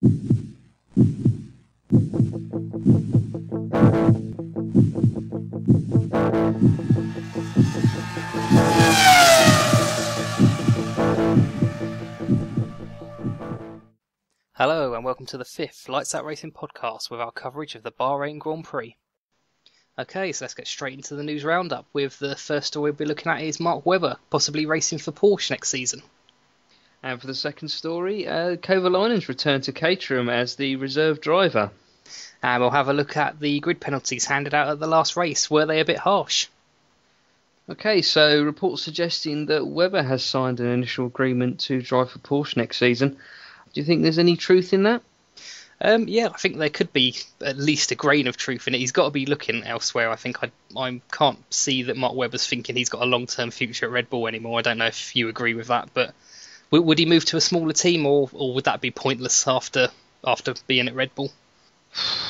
Hello and welcome to the 5th Lights Out Racing podcast with our coverage of the Bahrain Grand Prix. Okay, so let's get straight into the news roundup with the first story we'll be looking at is Mark Webber possibly racing for Porsche next season. And for the second story, Kovalainen's return to Caterham as the reserve driver. And we'll have a look at the grid penalties handed out at the last race. Were they a bit harsh? Okay, so reports suggesting that Webber has signed an initial agreement to drive for Porsche next season. Do you think there's any truth in that? Yeah, I think there could be at least a grain of truth in it. He's got to be looking elsewhere. I think I can't see that Mark Webber's thinking he's got a long-term future at Red Bull anymore. I don't know if you agree with that, but would he move to a smaller team, or would that be pointless after being at Red Bull?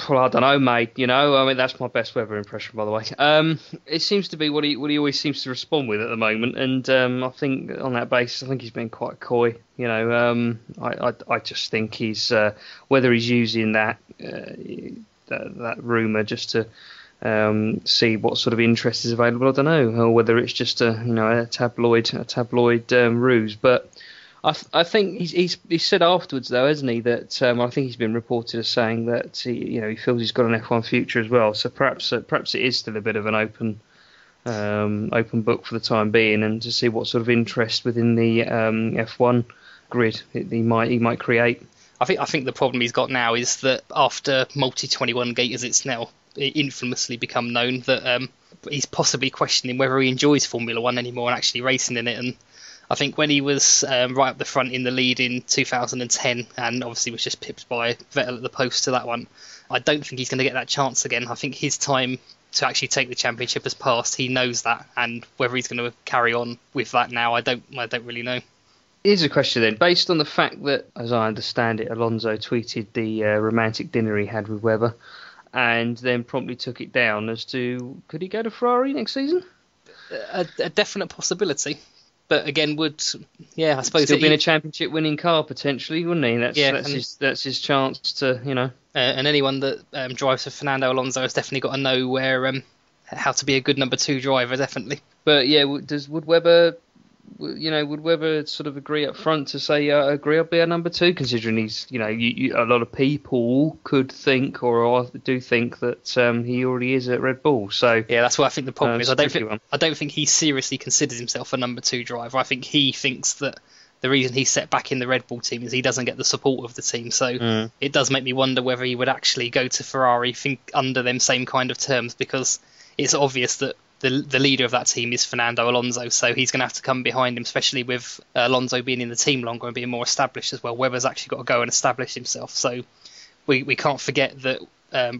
Well, I don't know, mate. I mean, that's my best Webber impression, by the way. It seems to be what he always seems to respond with at the moment, and I think on that basis, I think he's been quite coy. I just think he's whether he's using that rumour just to see what sort of interest is available. I don't know, or whether it's just a tabloid ruse, but. I think he's said afterwards, though, hasn't he, that I think he's been reported as saying that he feels he's got an F1 future as well. So perhaps it is still a bit of an open book for the time being, and to see what sort of interest within the F1 grid he might create. I think the problem he's got now is that after Multi-21 Gate, as it's now infamously become known, that he's possibly questioning whether he enjoys Formula One anymore and actually racing in it. And I think when he was right up the front in the lead in 2010 and obviously was just pipped by Vettel at the post to that one, I don't think he's going to get that chance again. I think his time to actually take the championship has passed. He knows that, and whether he's going to carry on with that now, I don't really know. Here's a question then. Based on the fact that, as I understand it, Alonso tweeted the romantic dinner he had with Webber and then promptly took it down as to, could he go to Ferrari next season? A definite possibility. But again, I suppose still being a championship-winning car potentially, wouldn't he? That's his chance to, And anyone that drives for Fernando Alonso has definitely got to know how to be a good number 2 driver, definitely. But yeah, would Webber sort of agree up front to say, agree, I'll be a number 2, considering he's, a lot of people could think or do think that he already is at Red Bull. So yeah, that's what I think the problem is. I don't think he seriously considers himself a number 2 driver. I think he thinks that the reason he's set back in the Red Bull team is he doesn't get the support of the team. So it does make me wonder whether he would actually go to Ferrari under them same kind of terms, because it's obvious that the leader of that team is Fernando Alonso, so he's going to have to come behind him, especially with Alonso being in the team longer and being more established as well. Webber's actually got to go and establish himself, so we can't forget that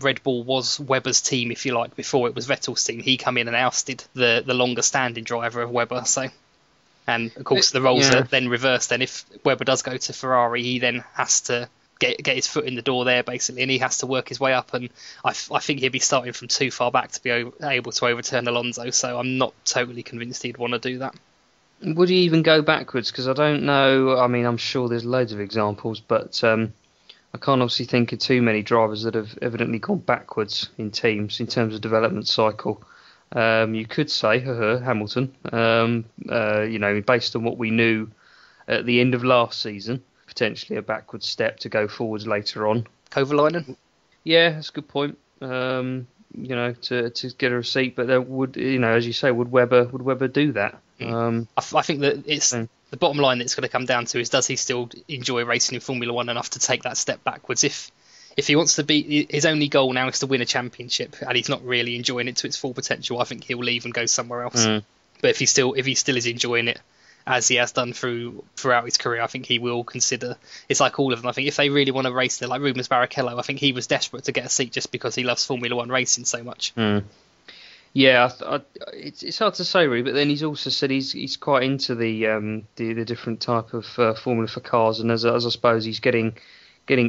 Red Bull was Webber's team, if you like, before it was Vettel's team. He come in and ousted the longer standing driver of Webber, so. And of course the roles are then reversed. Then if Webber does go to Ferrari, he then has to get his foot in the door there, basically, and he has to work his way up, and I think he'd be starting from too far back to be able to overturn Alonso, so I'm not totally convinced he'd want to do that. Would he even go backwards? Because I don't know, I mean, I'm sure there's loads of examples, but I can't obviously think of too many drivers that have evidently gone backwards in teams in terms of development cycle. You could say, Hamilton, based on what we knew at the end of last season, potentially a backward step to go forwards later on. Kovalainen? Yeah, that's a good point. To get a receipt, but there would, as you say, would Webber do that? I think that it's the bottom line that it's going to come down to is, does he still enjoy racing in Formula One enough to take that step backwards? If he wants to be, his only goal now is to win a championship, and he's not really enjoying it to its full potential, I think he'll leave and go somewhere else. But if he still is enjoying it, as he has done throughout his career, I think he will consider. It's like all of them. I think if they really want to race, they're like Rubens Barrichello. I think he was desperate to get a seat just because he loves Formula One racing so much. Yeah, it's hard to say really, but then he's also said he's quite into the different type of formula for cars, and as I suppose he's getting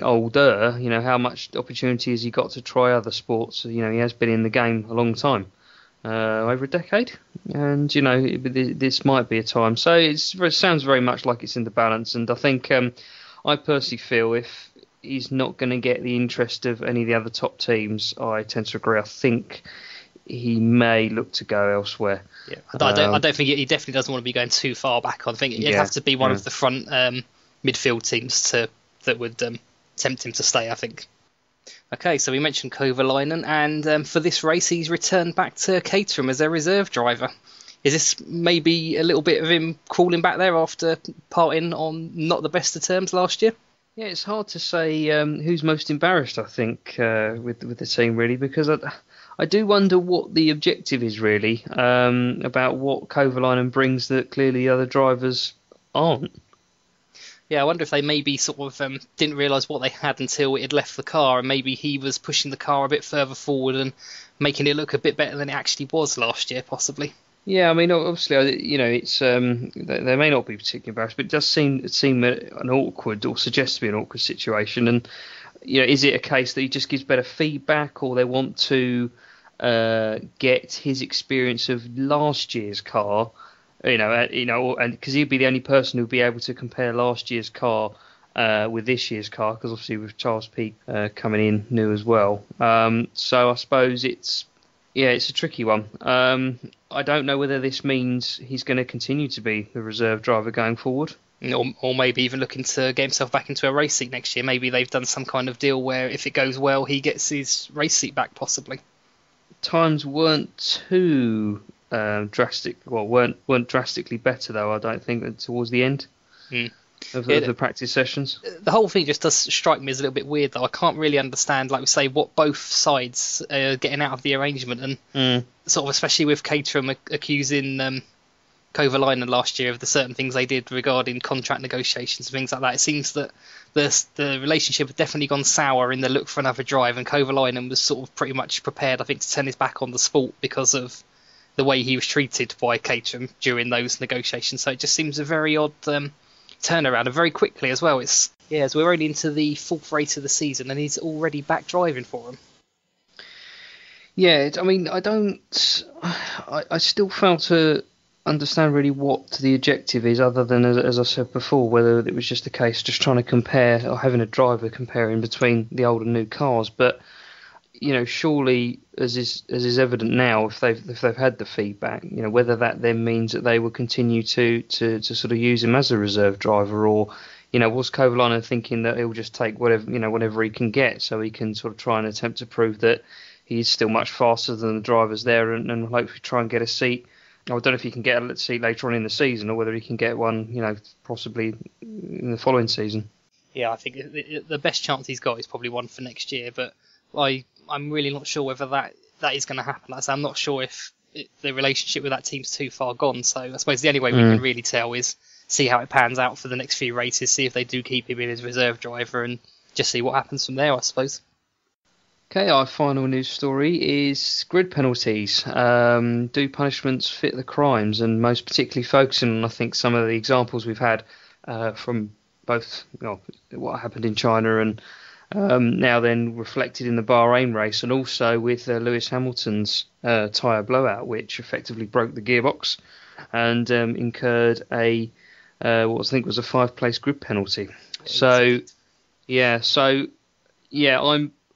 older, how much opportunity has he got to try other sports? He has been in the game a long time. Over a decade, and this might be a time. So it sounds very much like it's in the balance, and I think I personally feel if he's not going to get the interest of any of the other top teams, I tend to agree. I think he may look to go elsewhere. Yeah, I don't think he definitely doesn't want to be going too far back. I think it'd have to be one of the front midfield teams that would tempt him to stay, I think. Okay, so we mentioned Kovalainen, and for this race he's returned back to Caterham as their reserve driver. Is this maybe a little bit of him crawling back there after parting on not the best of terms last year? Yeah, it's hard to say who's most embarrassed, I think, with the team, really, because I do wonder what the objective is, really, about what Kovalainen brings that clearly the other drivers aren't. Yeah, I wonder if they maybe sort of didn't realise what they had until it had left the car, and maybe he was pushing the car a bit further forward and making it look a bit better than it actually was last year, possibly. Yeah, I mean, obviously, it's they may not be particularly embarrassed, but it does seem an awkward, or suggest to be an awkward situation. And is it a case that he just gives better feedback, or they want to get his experience of last year's car? And because he'd be the only person who'd be able to compare last year's car with this year's car, because obviously with Charles Peake coming in new as well. So I suppose it's a tricky one. I don't know whether this means he's going to continue to be the reserve driver going forward. Or maybe even looking to get himself back into a race seat next year. Maybe they've done some kind of deal where if it goes well, he gets his race seat back, possibly. Times weren't too drastic. Well, weren't drastically better, though, I don't think, towards the end. Of the practice sessions. The whole thing just does strike me as a little bit weird, though. I can't really understand, like we say, what both sides are getting out of the arrangement, and sort of especially with Caterham accusing Kovalainen last year of the certain things they did regarding contract negotiations and things like that. It seems that the relationship had definitely gone sour in the look for another drive, and Kovalainen was sort of pretty much prepared, I think, to turn his back on the sport because of the way he was treated by Caterham during those negotiations. So it just seems a very odd turnaround, and very quickly as well. As we're only into the fourth race of the season and he's already back driving for him. Yeah, I mean, I still fail to understand really what the objective is, other than, as I said before, whether it was just a case just trying to compare, or having a driver comparing between the old and new cars. But surely, as is evident now, if they've had the feedback, whether that then means that they will continue to sort of use him as a reserve driver, or was Kovalainen thinking that he'll just take whatever he can get, so he can sort of try and attempt to prove that he's still much faster than the drivers there, and hopefully try and get a seat. I don't know if he can get a seat later on in the season, or whether he can get one, possibly in the following season. Yeah, I think the best chance he's got is probably one for next year, but I'm really not sure whether that is going to happen. I'm not sure if the relationship with that team's too far gone. So I suppose the only way we can really tell is see how it pans out for the next few races, see if they do keep him in as reserve driver, and just see what happens from there, I suppose. Okay, our final news story is grid penalties. Do punishments fit the crimes? And most particularly focusing on, I think, some of the examples we've had from both what happened in China and now then reflected in the Bahrain race, and also with Lewis Hamilton's tyre blowout, which effectively broke the gearbox and incurred what I think was a 5-place grid penalty.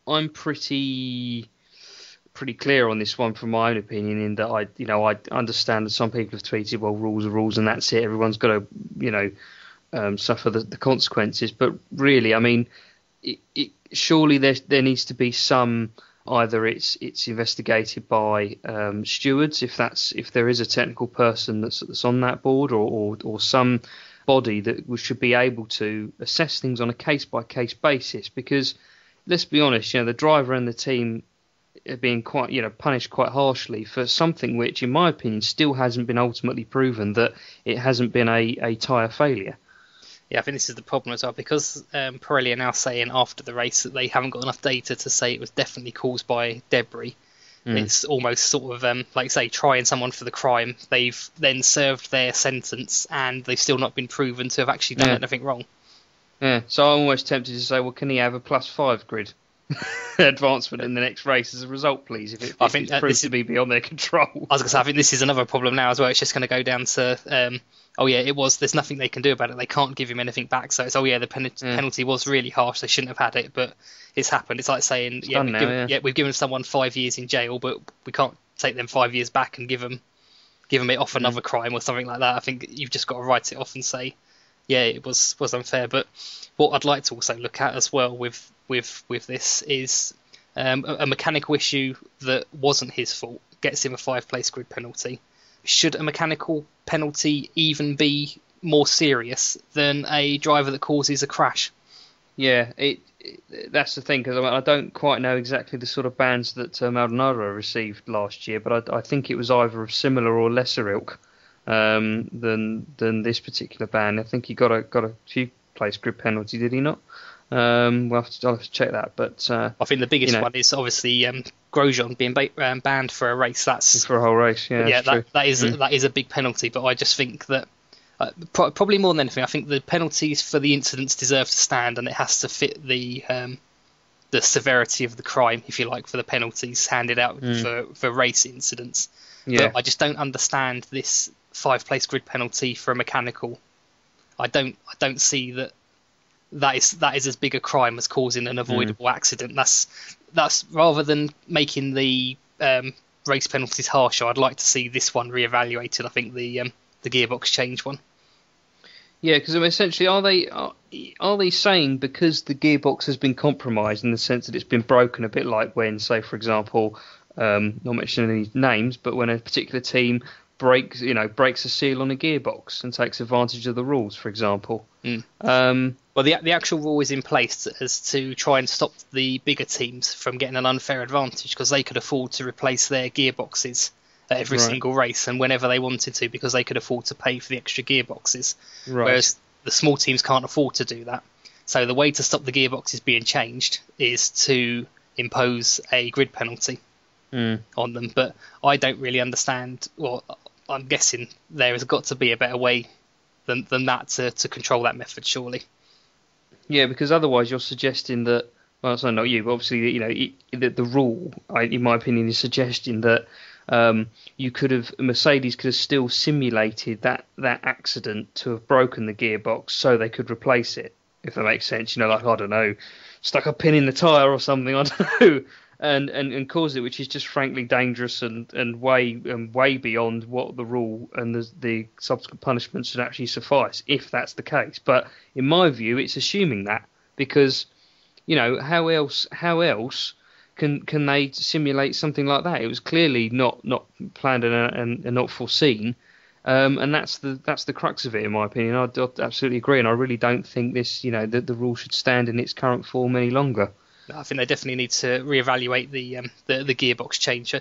I'm pretty clear on this one from my own opinion, in that I understand that some people have tweeted, well, rules are rules and that's it, everyone's got to suffer the consequences. But really, I mean, surely there needs to be some, either it's investigated by stewards, if there is a technical person that's on that board, or some body that should be able to assess things on a case by case basis. Because let's be honest, the driver and the team are being punished quite harshly for something which, in my opinion, still hasn't been ultimately proven that it hasn't been a tyre failure. Yeah, I think this is the problem as well, because Pirelli are now saying after the race that they haven't got enough data to say it was definitely caused by debris. It's almost sort of like, say, trying someone for the crime. They've then served their sentence and they've still not been proven to have actually done anything wrong. Yeah, so I'm almost tempted to say, well, can he have a +5 grid? advancement in the next race as a result, please, if it proves to be beyond their control. I was going to say, I think this is another problem now as well. It's just going to go down to, there's nothing they can do about it. They can't give him anything back. So it's, the penalty was really harsh. They shouldn't have had it, but it's happened. It's like saying, we've given someone 5 years in jail, but we can't take them 5 years back and give them it off another crime or something like that. I think you've just got to write it off and say, it was unfair. But what I'd like to also look at as well with this is a mechanical issue that wasn't his fault gets him a 5-place grid penalty. Should a mechanical penalty even be more serious than a driver that causes a crash? Yeah, that's the thing, because I don't quite know exactly the sort of bans that Maldonado received last year, but I think it was either of similar or lesser ilk than this particular ban. I think he got a few place grid penalty, did he not? I'll have to check that. But I think the biggest one is obviously Grosjean being banned for a race. That's for a whole race. Yeah, that is a big penalty. But I just think that probably more than anything, I think the penalties for the incidents deserve to stand, and it has to fit the severity of the crime, if you like, for the penalties handed out for race incidents. Yeah. But I just don't understand this 5-place grid penalty for a mechanical. I don't see that is as big a crime as causing an avoidable accident. That's rather than making the race penalties harsher, I'd like to see this one reevaluated. I think the gearbox change one. Yeah, because essentially, are they saying because the gearbox has been compromised in the sense that it's been broken, a bit like when, say, for example, not mentioning any names, but when a particular team breaks a seal on a gearbox and takes advantage of the rules, for example. Well, the actual rule is in place as to try and stop the bigger teams from getting an unfair advantage, because they could afford to replace their gearboxes at every single race and whenever they wanted to, because they could afford to pay for the extra gearboxes. Right. Whereas the small teams can't afford to do that. So the way to stop the gearboxes being changed is to impose a grid penalty on them. But I don't really understand. Well, I'm guessing there has got to be a better way than that to control that method, surely. Yeah, because otherwise you're suggesting that. Well, it's not you, but obviously, the rule, in my opinion, is suggesting that Mercedes could have still simulated that accident to have broken the gearbox so they could replace it, if that makes sense. Like, I don't know, stuck a pin in the tyre or something, I don't know, and caused it, which is just frankly dangerous and way beyond what the rule and the subsequent punishments should actually suffice, if that's the case. But in my view, it's assuming that, because how else can they simulate something like that? It was clearly not planned and not foreseen, and that's the crux of it, in my opinion. I absolutely agree, and I really don't think this, the rule should stand in its current form any longer. I think they definitely need to reevaluate the gearbox change,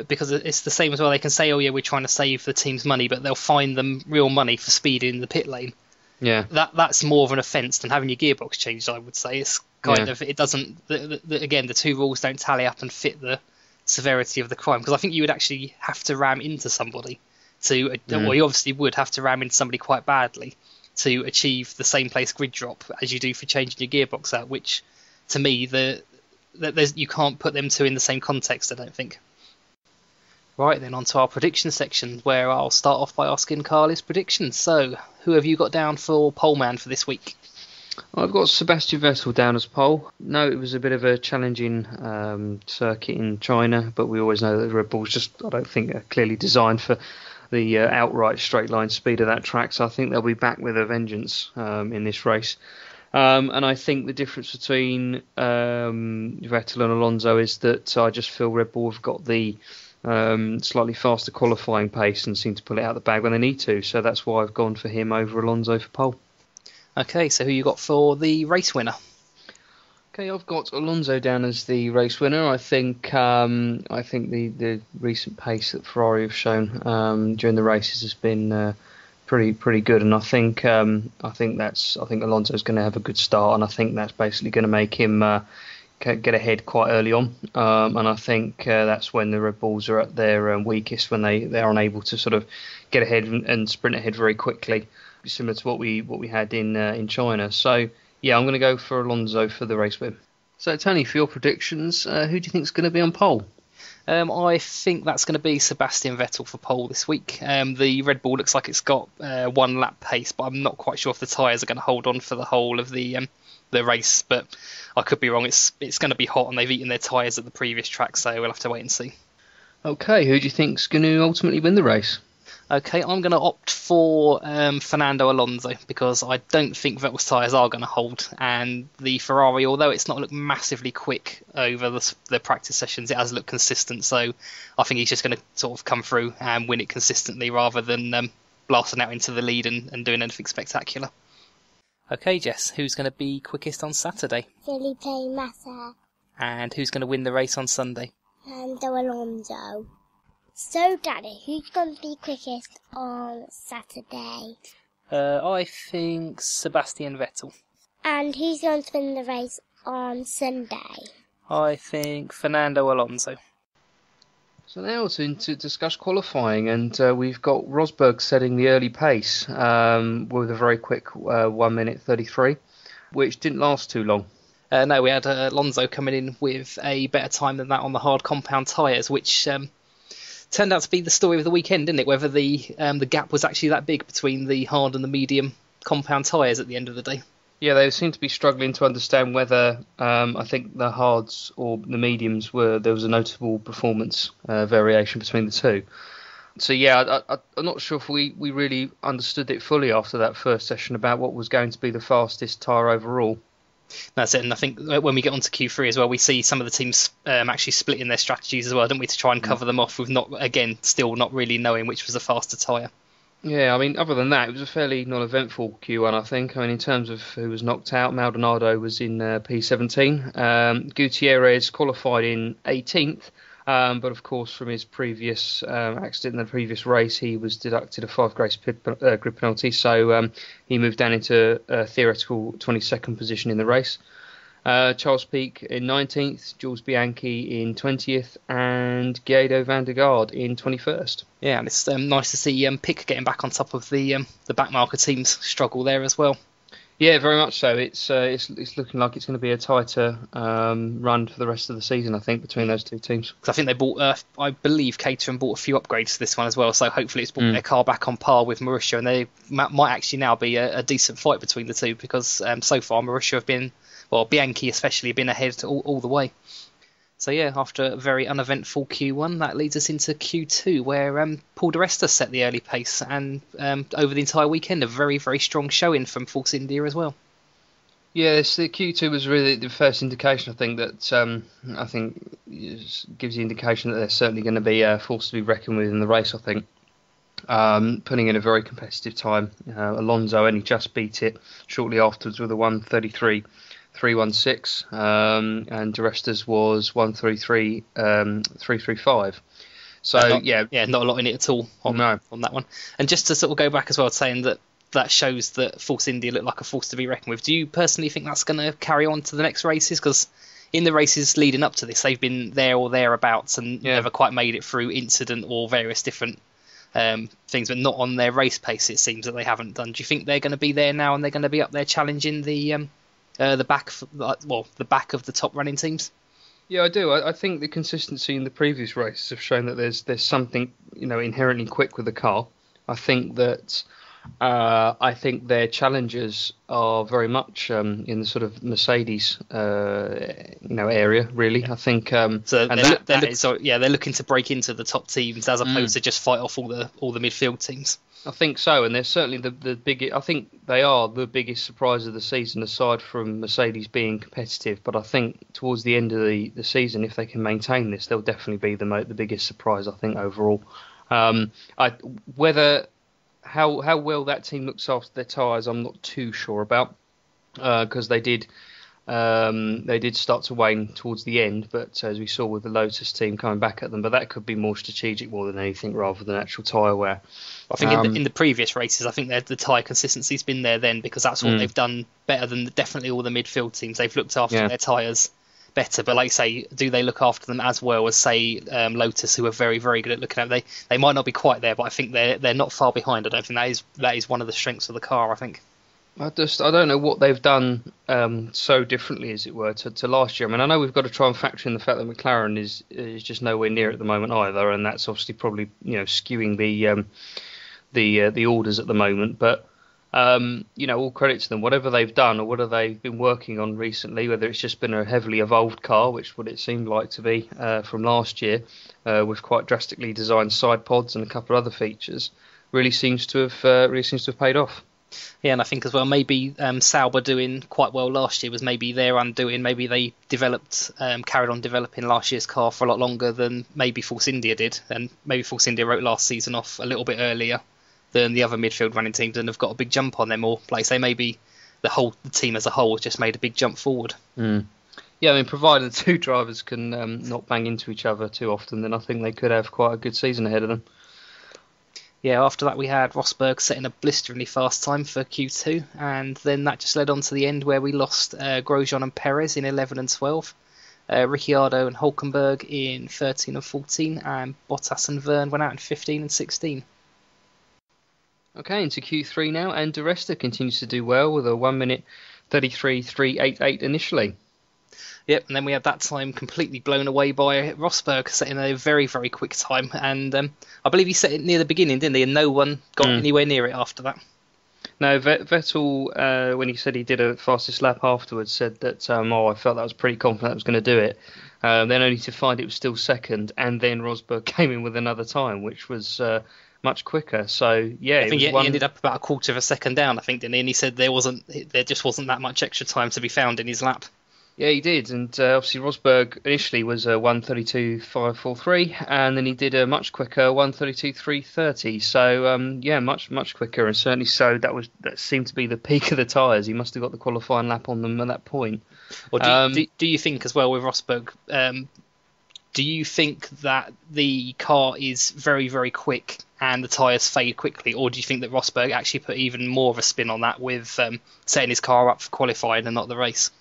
because it's the same as well. They can say, we're trying to save the team's money, but they'll fine them real money for speeding in the pit lane. Yeah, that's more of an offence than having your gearbox changed, I would say. It's kind of, it doesn't, again, the two rules don't tally up and fit the severity of the crime, because I think you would actually have to ram into somebody well, you obviously would have to ram into somebody quite badly to achieve the same place grid drop as you do for changing your gearbox out, which to me, you can't put them two in the same context, I don't think. Right, then on to our prediction section, where I'll start off by asking Carl his predictions. So, who have you got down for pole man for this week? I've got Sebastian Vettel down as pole. No, it was a bit of a challenging circuit in China, but we always know that Red Bull's just, I don't think, are clearly designed for the outright straight line speed of that track, so I think they'll be back with a vengeance in this race. And I think the difference between Vettel and Alonso is that I just feel Red Bull have got the slightly faster qualifying pace and seem to pull it out of the bag when they need to. So that's why I've gone for him over Alonso for pole. Okay, so who you got for the race winner? Okay, I've got Alonso down as the race winner. I think the recent pace that Ferrari have shown during the races has been pretty good, and I think Alonso's going to have a good start, and I think that's basically going to make him get ahead quite early on, and I think that's when the Red Bulls are at their weakest, when they're unable to sort of get ahead and sprint ahead very quickly, similar to what we had in China. So yeah, I'm going to go for Alonso for the race win. So, Tony, for your predictions, who do you think is going to be on pole? I think that's going to be Sebastian Vettel for pole this week. The Red Bull looks like it's got one lap pace, but I'm not quite sure if the tyres are going to hold on for the whole of the race. But I could be wrong. It's going to be hot, and they've eaten their tyres at the previous track, so we'll have to wait and see. Okay, who do you think's going to ultimately win the race? Okay, I'm going to opt for Fernando Alonso because I don't think Vettel's tyres are going to hold, and the Ferrari, although it's not looked massively quick over the practice sessions, it has looked consistent. So I think he's just going to sort of come through and win it consistently rather than blasting out into the lead and doing anything spectacular. Okay, Jess, who's going to be quickest on Saturday? Felipe Massa. And who's going to win the race on Sunday? Fernando Alonso. So, Daddy, who's going to be quickest on Saturday? I think Sebastian Vettel. And who's going to win the race on Sunday? I think Fernando Alonso. So now to discuss qualifying, and we've got Rosberg setting the early pace with a very quick 1 minute 33, which didn't last too long. No, we had Alonso coming in with a better time than that on the hard compound tyres, which turned out to be the story of the weekend, didn't it? Whether the gap was actually that big between the hard and the medium compound tyres at the end of the day. Yeah, they seem to be struggling to understand whether I think the hards or the mediums there was a notable performance variation between the two. So yeah, I'm not sure if we really understood it fully after that first session about what was going to be the fastest tyre overall. That's it, and I think when we get onto Q3 as well, we see some of the teams actually splitting their strategies as well, don't we, to try and cover them off with still not really knowing which was the faster tyre. Yeah, I mean, other than that, it was a fairly non-eventful Q1, I think. I mean, in terms of who was knocked out, Maldonado was in P17. Gutierrez qualified in 18th, but of course, from his previous accident in the previous race, he was deducted a 5 grid penalty, so he moved down into a theoretical 22nd position in the race. Charles Pic in 19th, Jules Bianchi in 20th, and Guido van der Garde in 21st. Yeah, and it's nice to see Pic getting back on top of the backmarker team's struggle there as well. Yeah, very much so. It's looking like it's going to be a tighter run for the rest of the season, I think, between those two teams. Because I think they bought, I believe Caterham bought a few upgrades to this one as well, so hopefully it's brought their car back on par with Marussia, and they might actually now be a decent fight between the two, because so far Marussia have been, well, Bianchi especially, been ahead all the way. So yeah, after a very uneventful Q1, that leads us into Q2, where Paul di Resta set the early pace, and over the entire weekend, a very, very strong showing from Force India as well. Yes, the Q2 was really the first indication, I think, that gives the indication that they're certainly going to be a force to be reckoned with in the race, I think. Putting in a very competitive time. Alonso only just beat it shortly afterwards with a 1:33.316, and di Resta's was 1:33.335. So not a lot in it at all on that one. And just to sort of go back as well, saying that shows that Force India look like a force to be reckoned with. Do you personally think that's going to carry on to the next races? Because in the races leading up to this, they've been there or thereabouts and never quite made it through incident or various different things, but not on their race pace. It seems that they haven't done. Do you think they're going to be there now and they're going to be up there challenging the back of the top running teams? Yeah, I do. I think the consistency in the previous races have shown that there's something inherently quick with the car. I think that their challengers are very much in the sort of Mercedes area, really. I think they're looking to break into the top teams as opposed to just fight off all the midfield teams. I think so, and they're certainly the biggest. I think they are the biggest surprise of the season, aside from Mercedes being competitive. But I think towards the end of the season, if they can maintain this, they'll definitely be the biggest surprise, I think, overall. How well that team looks after their tyres, I'm not too sure about, because they did start to wane towards the end, but as we saw with the Lotus team coming back at them, but that could be more strategic more than anything rather than actual tyre wear. I think in the previous races, I think the tyre consistency's been there then, because that's what they've done better than definitely all the midfield teams. They've looked after their tyres better, but like say, do they look after them as well as say Lotus, who are very, very good at looking at them? They might not be quite there, but I think they're not far behind. I don't think that is one of the strengths of the car, I think. I don't know what they've done so differently, as it were, to last year. I mean, I know we've got to try and factor in the fact that McLaren is just nowhere near at the moment either, and that's obviously probably skewing the orders at the moment. But all credit to them. Whatever they've done or whatever they've been working on recently, whether it's just been a heavily evolved car, which what it seemed like to be from last year, with quite drastically designed side pods and a couple of other features, really seems to have paid off. Yeah, and I think as well, maybe Sauber doing quite well last year was maybe their undoing. Maybe they carried on developing last year's car for a lot longer than maybe Force India did, and maybe Force India wrote last season off a little bit earlier than the other midfield running teams and have got a big jump on them, or like say maybe the team as a whole has just made a big jump forward. Yeah, I mean, provided the two drivers can not bang into each other too often, then I think they could have quite a good season ahead of them. Yeah, after that we had Rosberg setting a blisteringly fast time for Q2, and then that just led on to the end where we lost Grosjean and Perez in 11 and 12, Ricciardo and Hulkenberg in 13 and 14, and Bottas and Verne went out in 15 and 16. Okay, into Q3 now, and Di Resta continues to do well with a 1 minute 33.388 initially. Yep, and then we had that time completely blown away by Rosberg setting a very, very quick time. And I believe he set it near the beginning, didn't he? And no one got anywhere near it after that. No, Vettel, when he said he did a fastest lap afterwards, said that, I felt that I was pretty confident I was going to do it. Then only to find it was still second, and then Rosberg came in with another time, which was much quicker. So, yeah. I think he ended up about a quarter of a second down, I think, didn't he? And he said there just wasn't that much extra time to be found in his lap. Yeah, he did, and obviously Rosberg initially was a 1:32.543, and then he did a much quicker 1:32.330. So much quicker, and certainly so. That seemed to be the peak of the tyres. He must have got the qualifying lap on them at that point. Or do you think as well with Rosberg? Do you think that the car is very, very quick and the tyres fade quickly, or do you think that Rosberg actually put even more of a spin on that with setting his car up for qualifying and not the race?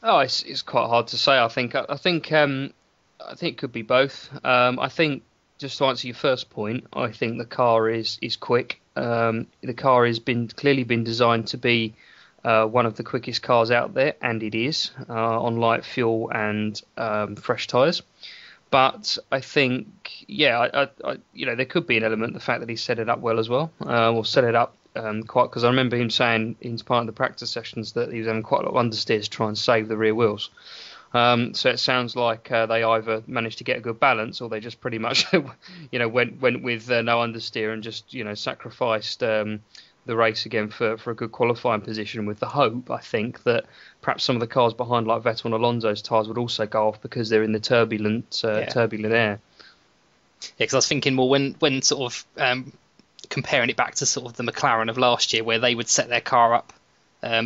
Oh, it's quite hard to say. I think it could be both. I think, just to answer your first point, I think the car is quick. The car has clearly been designed to be one of the quickest cars out there, and it is on light fuel and fresh tyres. But I think, there could be an element, the fact that he set it up well as well, or set it up quite, because I remember him saying in part of the practice sessions that he was having quite a lot of understeers to try and save the rear wheels. So it sounds like they either managed to get a good balance, or they just pretty much, went with no understeer and just, sacrificed the race again for a good qualifying position, with the hope, I think, that perhaps some of the cars behind, like Vettel and Alonso's tyres, would also go off because they're in the turbulent air. Yeah, because I was thinking more when sort of comparing it back to sort of the McLaren of last year, where they would set their car up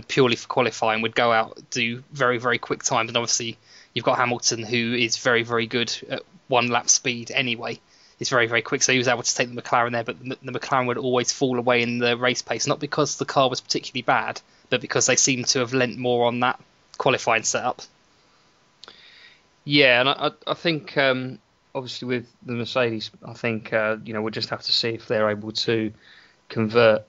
purely for qualifying, would go out, do very, very quick times, and obviously you've got Hamilton, who is very, very good at one lap speed anyway. It's very, very quick, so he was able to take the McLaren there, but the McLaren would always fall away in the race pace, not because the car was particularly bad, but because they seemed to have lent more on that qualifying setup. Yeah, and I think obviously with the Mercedes, I think we'll just have to see if they're able to convert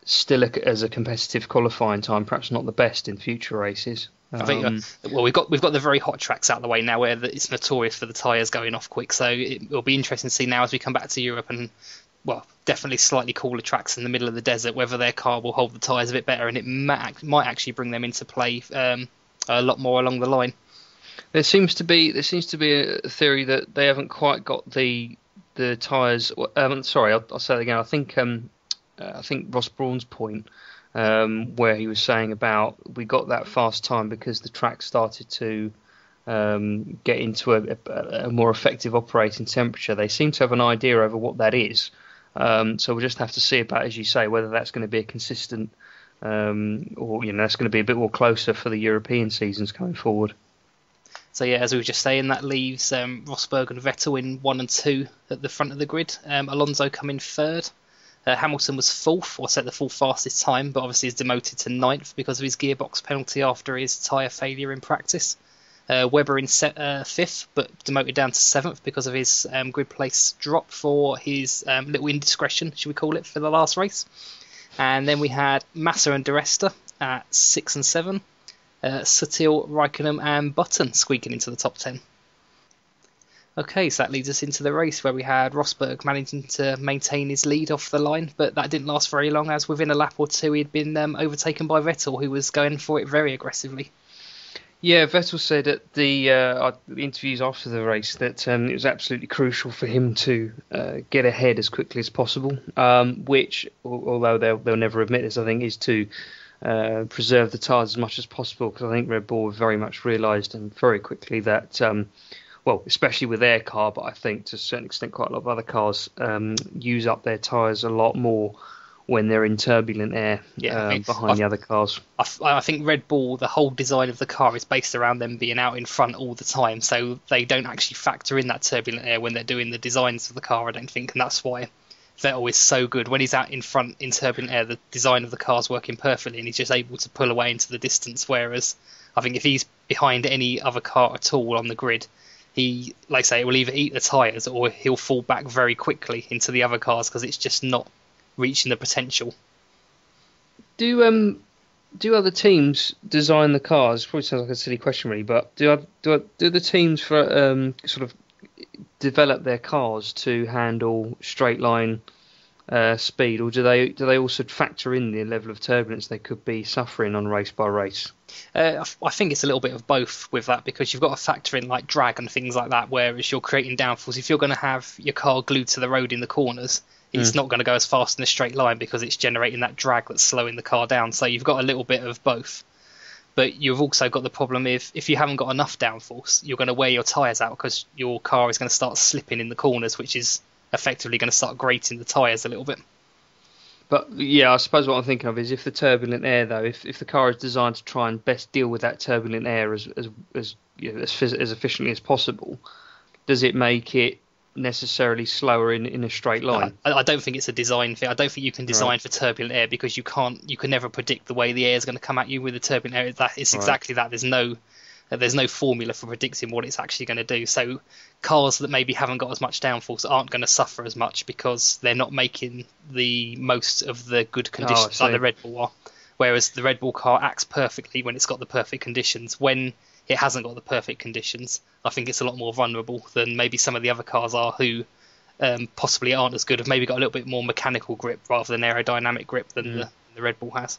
still as a competitive qualifying time, perhaps not the best in future races. I think we've got the very hot tracks out of the way now, where it's notorious for the tyres going off quick. So it'll be interesting to see now as we come back to Europe and definitely slightly cooler tracks in the middle of the desert, whether their car will hold the tyres a bit better, and it might actually bring them into play a lot more along the line. There seems to be a theory that they haven't quite got the tyres. Sorry, I'll say that again. I think Ross Brawn's point, where he was saying about we got that fast time because the track started to get into a more effective operating temperature. They seem to have an idea over what that is. So we'll just have to see about, as you say, whether that's going to be a consistent, or that's going to be a bit more closer for the European seasons coming forward. So yeah, as we were just saying, that leaves Rosberg and Vettel in 1 and 2 at the front of the grid. Alonso come in third. Hamilton was fourth, or set the full fastest time, but obviously is demoted to ninth because of his gearbox penalty after his tyre failure in practice. Webber in fifth, but demoted down to seventh because of his grid place drop for his little indiscretion, should we call it, for the last race. And then we had Massa and Di Resta at 6 and 7. Sutil, Raikkonen and Button squeaking into the top 10. Okay, so that leads us into the race where we had Rosberg managing to maintain his lead off the line, but that didn't last very long, as within a lap or two he'd been overtaken by Vettel, who was going for it very aggressively. Yeah, Vettel said at the interviews after the race that it was absolutely crucial for him to get ahead as quickly as possible, which, although they'll never admit this, I think is to preserve the tyres as much as possible, because I think Red Bull very much realised and very quickly that, well, especially with their car, but I think to a certain extent quite a lot of other cars use up their tyres a lot more when they're in turbulent air behind the other cars. I think Red Bull, the whole design of the car is based around them being out in front all the time, so they don't actually factor in that turbulent air when they're doing the designs of the car, I don't think, and that's why Vettel is so good. When he's out in front in turbulent air, the design of the car's working perfectly and he's just able to pull away into the distance, whereas I think if he's behind any other car at all on the grid, he, like I say, will either eat the tyres or he'll fall back very quickly into the other cars because it's just not reaching the potential. Do other teams design the cars? Probably sounds like a silly question, really, but do the teams for sort of develop their cars to handle straight line speed, or do they also factor in the level of turbulence they could be suffering on race by race? I think it's a little bit of both with that, because you've got to factor in like drag and things like that, whereas you're creating downforce. If you're going to have your car glued to the road in the corners, it's not going to go as fast in a straight line because it's generating that drag that's slowing the car down. So you've got a little bit of both. But you've also got the problem if you haven't got enough downforce, you're going to wear your tyres out because your car is going to start slipping in the corners, which is effectively going to start grating the tyres a little bit. But yeah, I suppose what I'm thinking of is if the turbulent air, though, if the car is designed to try and best deal with that turbulent air as efficiently as possible, does it make it necessarily slower in a straight line? I don't think it's a design thing. I don't think you can design for turbulent air, because you can never predict the way the air is going to come at you with the turbulent air. It's exactly that. There's no formula for predicting what it's actually going to do. So cars that maybe haven't got as much downforce aren't going to suffer as much because they're not making the most of the good conditions like the Red Bull are. Whereas the Red Bull car acts perfectly when it's got the perfect conditions. When it hasn't got the perfect conditions, I think it's a lot more vulnerable than maybe some of the other cars are, who possibly aren't as good, have maybe got a little bit more mechanical grip rather than aerodynamic grip than the Red Bull has.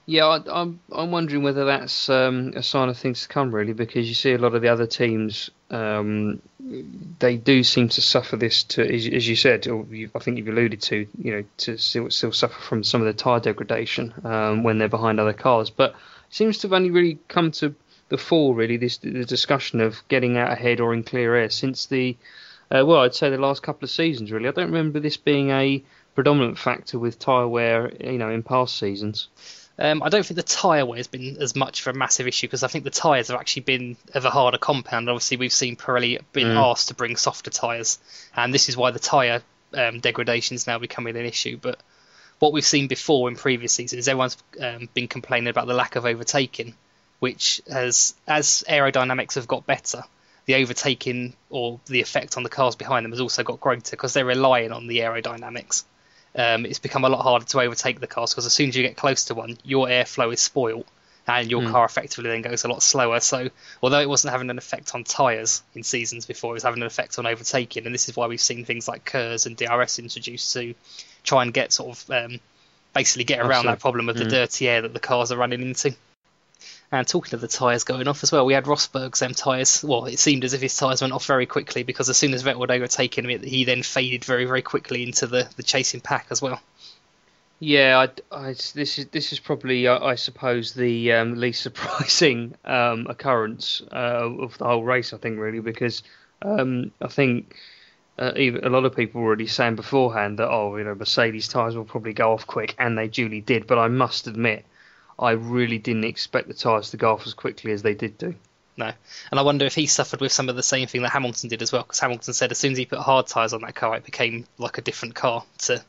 Yeah, I'm wondering whether that's a sign of things to come, really, because you see a lot of the other teams, they do seem to suffer this, as you said, or I think you've alluded to, to still suffer from some of the tyre degradation when they're behind other cars. But it seems to have only really come to the fore, really, the discussion of getting out ahead or in clear air since I'd say the last couple of seasons, really. I don't remember this being a predominant factor with tyre wear, in past seasons. I don't think the tyre wear has been as much of a massive issue, because I think the tyres have actually been of a harder compound. Obviously, we've seen Pirelli been asked to bring softer tyres, and this is why the tyre degradation is now becoming an issue. But what we've seen before in previous seasons, everyone's been complaining about the lack of overtaking, which as aerodynamics have got better, the overtaking or the effect on the cars behind them has also got greater, because they're relying on the aerodynamics. It's become a lot harder to overtake the cars, because as soon as you get close to one, your airflow is spoiled and your car effectively then goes a lot slower. So although it wasn't having an effect on tyres in seasons before, it was having an effect on overtaking, and this is why we've seen things like KERS and DRS introduced to try and get basically get around that problem of the dirty air that the cars are running into. And talking of the tyres going off as well, we had Rosberg's tyres. Well, it seemed as if his tyres went off very quickly, because as soon as Vettel had overtaken him, he then faded very, very quickly into the chasing pack as well. Yeah, this is probably, I suppose, the least surprising occurrence of the whole race, I think, really, because I think even a lot of people were already saying beforehand that, Mercedes tyres will probably go off quick, and they duly did. But I must admit, I really didn't expect the tyres to go off as quickly as they did do. No. And I wonder if he suffered with some of the same thing that Hamilton did as well, because Hamilton said as soon as he put hard tyres on that car, it became like a different car to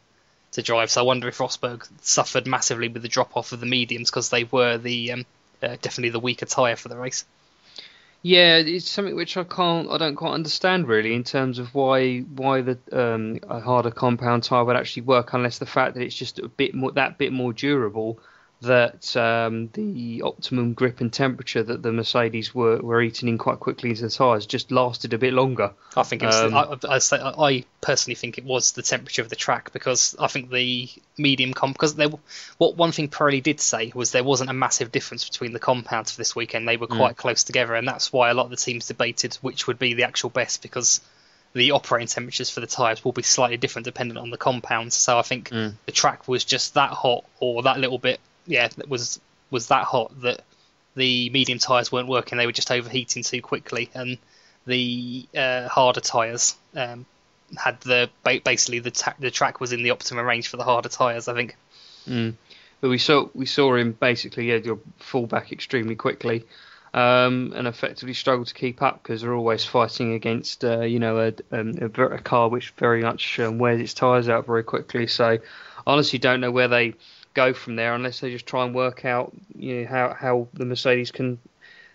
drive. So I wonder if Rosberg suffered massively with the drop-off of the mediums, because they were definitely the weaker tyre for the race. Yeah, it's something which I don't quite understand really in terms of why the a harder compound tyre would actually work, unless the fact that it's just a bit more durable, that the optimum grip and temperature that the Mercedes were eating in quite quickly into the tyres just lasted a bit longer. I think it was. I personally think it was the temperature of the track, because I think the medium one thing Pirelli did say was there wasn't a massive difference between the compounds for this weekend. They were quite close together, and that's why a lot of the teams debated which would be the actual best, because the operating temperatures for the tyres will be slightly different depending on the compounds. So I think the track was just that hot, or that little bit. Yeah, that was that hot that the medium tyres weren't working. They were just overheating too quickly, and the harder tyres had basically the track was in the optimum range for the harder tyres, I think. But we saw him basically fall back extremely quickly, and effectively struggle to keep up, because they're always fighting against a car which very much wears its tyres out very quickly. So I honestly don't know where they go from there, unless they just try and work out how the Mercedes can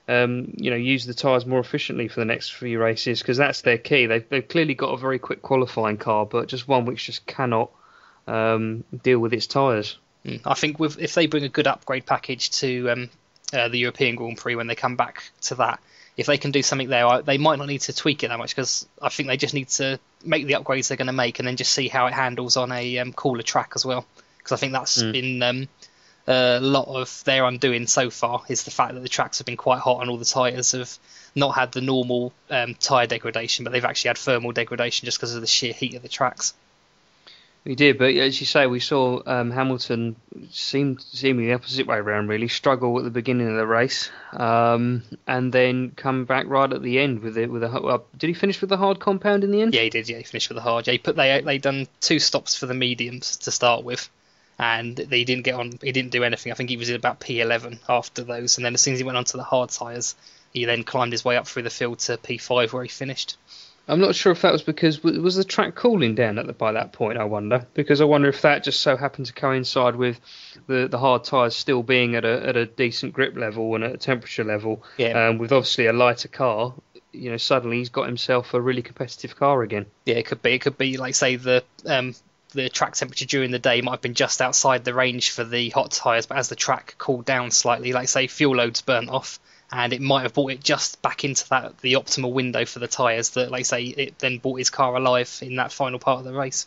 use the tyres more efficiently for the next few races, because that's their key. They've clearly got a very quick qualifying car, but just one which just cannot deal with its tyres. I think if they bring a good upgrade package to the European Grand Prix when they come back to that, if they can do something there, they might not need to tweak it that much, because I think they just need to make the upgrades they're going to make and then just see how it handles on a cooler track as well. Because I think that's been a lot of their undoing so far, is the fact that the tracks have been quite hot and all the tyres have not had the normal tyre degradation, but they've actually had thermal degradation just because of the sheer heat of the tracks. We did, but as you say, we saw Hamilton seemingly the opposite way around, really struggle at the beginning of the race, and then come back right at the end with a. Did he finish with the hard compound in the end? Yeah, he did. Yeah, he finished with the hard. Yeah, they done 2 stops for the mediums to start with, and he didn't get on. He didn't do anything. I think he was in about P11 after those, and then as soon as he went onto the hard tyres, he then climbed his way up through the field to P5 where he finished. I'm not sure if that was because was the track cooling down by that point, I wonder, because I wonder if that just so happened to coincide with the hard tyres still being at a decent grip level and at a temperature level. Yeah. With obviously a lighter car, suddenly he's got himself a really competitive car again. Yeah, it could be like, say, the track temperature during the day might have been just outside the range for the hot tyres, but as the track cooled down slightly, like say fuel loads burnt off, and it might have brought it just back into the optimal window for the tyres that, like say, it then brought his car alive in that final part of the race.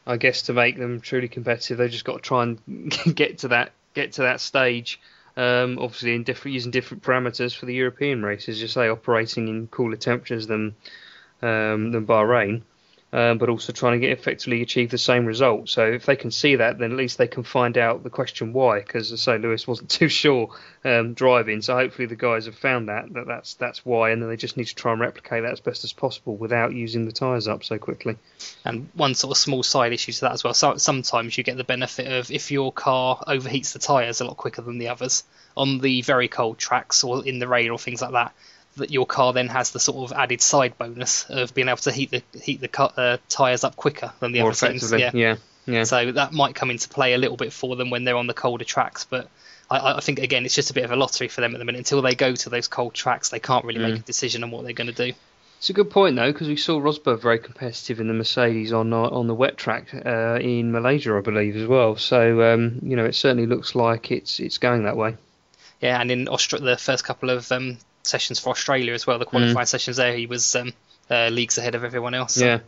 I guess to make them truly competitive, they've just got to try and get to that stage. Obviously, using different parameters for the European races, just say operating in cooler temperatures than Bahrain. But also trying to effectively achieve the same result. So if they can see that, then at least they can find out the question why, because as I say, Lewis wasn't too sure driving. So hopefully the guys have found that's why, and then they just need to try and replicate that as best as possible without using the tyres up so quickly. And one sort of small side issue to that as well. So sometimes you get the benefit of, if your car overheats the tyres a lot quicker than the others on the very cold tracks or in the rain or things like that your car then has the sort of added side bonus of being able to heat the tyres up quicker than the other teams. Yeah. So that might come into play a little bit for them when they're on the colder tracks. But I think, again, it's just a bit of a lottery for them at the minute. Until they go to those cold tracks, they can't really make a decision on what they're going to do. It's a good point, though, because we saw Rosberg very competitive in the Mercedes on the wet track in Malaysia, I believe, as well. So, it certainly looks like it's going that way. Yeah, and in the first couple of sessions for Australia as well, the qualifying sessions there, he was leagues ahead of everyone else. So. Yeah.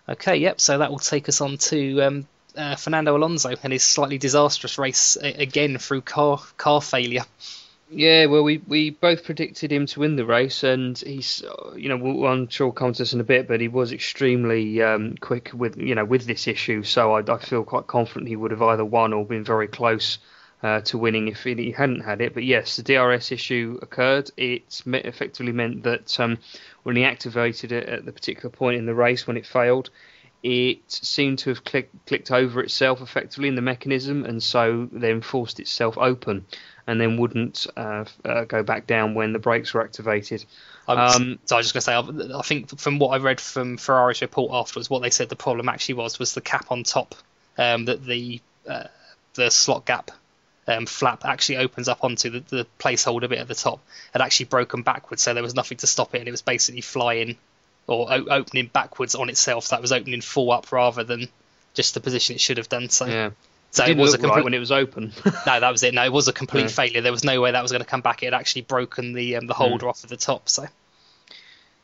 Okay, yep, so that will take us on to Fernando Alonso and his slightly disastrous race again through car failure. Yeah, well, we both predicted him to win the race, and he's, I'm sure we'll come to this in a bit, but he was extremely quick with this issue, so I feel quite confident he would have either won or been very close to winning if he hadn't had it. But yes, the DRS issue occurred. It effectively meant that when he activated it at the particular point in the race when it failed, it seemed to have clicked over itself effectively in the mechanism, and so then forced itself open and then wouldn't go back down when the brakes were activated. So I was just going to say, I think from what I read from Ferrari's report afterwards, what they said the problem actually was the cap on top, that the slot gap flap actually opens up onto the placeholder bit at the top, had actually broken backwards, so there was nothing to stop it, and it was basically flying or opening backwards on itself. So that was opening full up rather than just the position it should have done. So yeah. So it was a complete, right when it was open. No, that was it. No, it was a complete failure. There was no way that was going to come back. It had actually broken the holder off at the top. So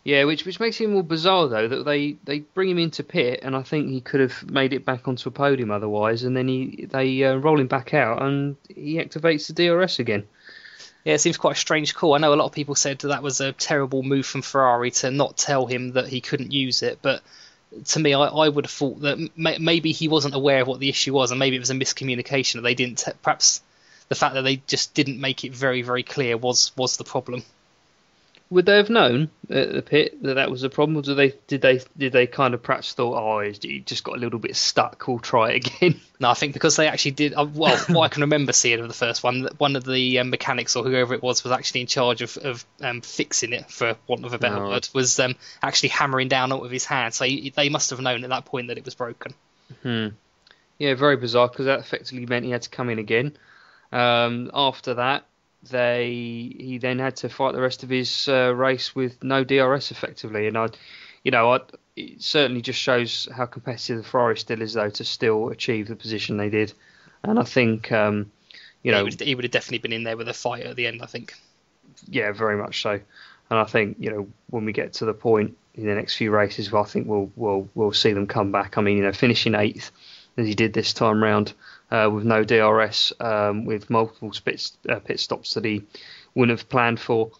yeah, which makes it more bizarre though that they bring him into pit, and I think he could have made it back onto a podium otherwise, and then they roll him back out and he activates the DRS again. Yeah, it seems quite a strange call. I know a lot of people said that was a terrible move from Ferrari to not tell him that he couldn't use it, but to me, I would have thought that maybe he wasn't aware of what the issue was, and maybe it was a miscommunication. That they didn't. Perhaps the fact that they just didn't make it very, very clear was the problem. Would they have known at the pit that was the problem, or did they kind of perhaps thought, oh, he just got a little bit stuck, we'll try it again? No, I think because they actually did. Well, what I can remember seeing of the first one of the mechanics or whoever it was actually in charge of fixing it, for want of a better word, was actually hammering down with his hand. So they must have known at that point that it was broken. Yeah, very bizarre, because that effectively meant he had to come in again. After that, he then had to fight the rest of his race with no DRS effectively, and it certainly just shows how competitive the Ferrari still is, though, to still achieve the position they did. And I think he would have definitely been in there with a fight at the end, I think. Yeah, very much so. And I think when we get to the point in the next few races, I think we'll see them come back. I mean, finishing 8th as he did this time round, with no DRS, with multiple pit stops that he wouldn't have planned for,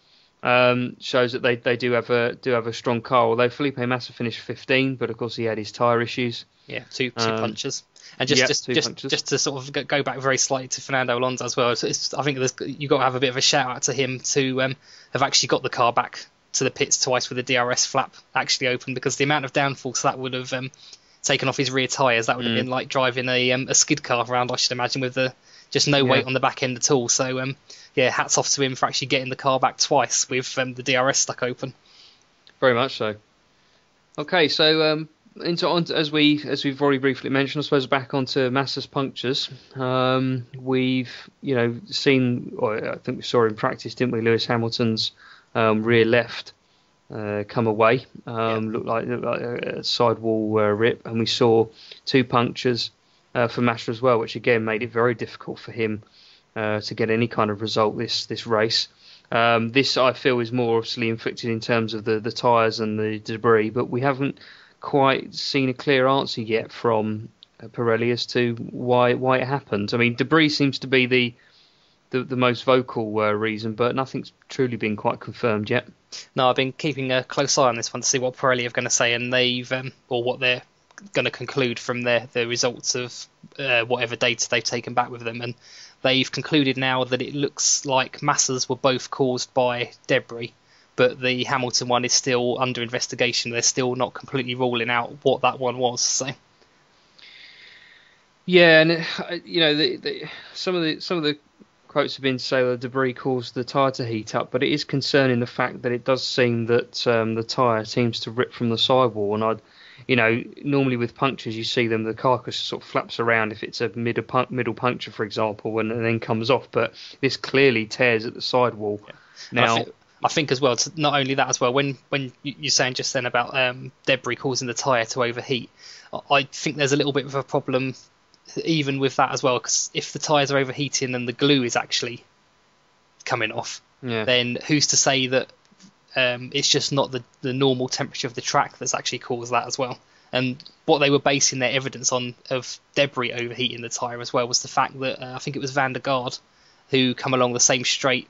shows that they do have a strong car. Although Felipe Massa finished 15, but of course he had his tyre issues. Yeah, two punches. And just to sort of go back very slightly to Fernando Alonso as well, I think you've got to have a bit of a shout out to him to have actually got the car back to the pits twice with the DRS flap actually open, because the amount of downforce that would have taken off his rear tyres, that would have been like driving a skid car around, I should imagine, with just no weight on the back end at all. So hats off to him for actually getting the car back twice with the DRS stuck open. Very much so. Okay, so as we've already briefly mentioned, I suppose back onto Massa's punctures. We've seen, or I think we saw in practice, didn't we? Lewis Hamilton's rear left come away, looked like a sidewall rip, and we saw 2 punctures for Massa as well, which again made it very difficult for him to get any kind of result this race. This, I feel, is more obviously inflicted in terms of the tyres and the debris, but we haven't quite seen a clear answer yet from Pirelli as to why it happened. I mean, debris seems to be the most vocal reason, but nothing's truly been quite confirmed yet. No, I've been keeping a close eye on this one to see what Pirelli are going to say, and they've or what they're going to conclude from the results of whatever data they've taken back with them. And they've concluded now that it looks like Massa's were both caused by debris, but the Hamilton one is still under investigation. They're still not completely ruling out what that one was. So yeah, and some of the quotes have been to say that the debris caused the tyre to heat up, but it is concerning the fact that it does seem that the tyre seems to rip from the sidewall. And normally with punctures you see the carcass sort of flaps around if it's a middle puncture, for example, and then comes off. But this clearly tears at the sidewall. Yeah. Now, I think as well, not only that as well, when you're saying just then about debris causing the tyre to overheat, I think there's a little bit of a problem even with that as well, because if the tyres are overheating and the glue is actually coming off, then who's to say that it's just not the normal temperature of the track that's actually caused that as well. And what they were basing their evidence on of debris overheating the tyre as well was the fact that I think it was Van der Garde who come along the same straight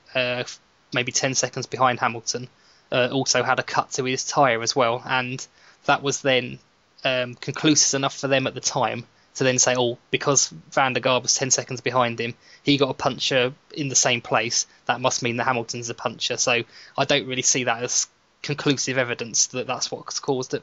maybe 10 seconds behind Hamilton, also had a cut to his tyre as well, and that was then conclusive enough for them at the time to then say, because Van der Garde was 10 seconds behind him, he got a puncture in the same place, that must mean that Hamilton's a puncher. So I don't really see that as conclusive evidence that that's what's caused it.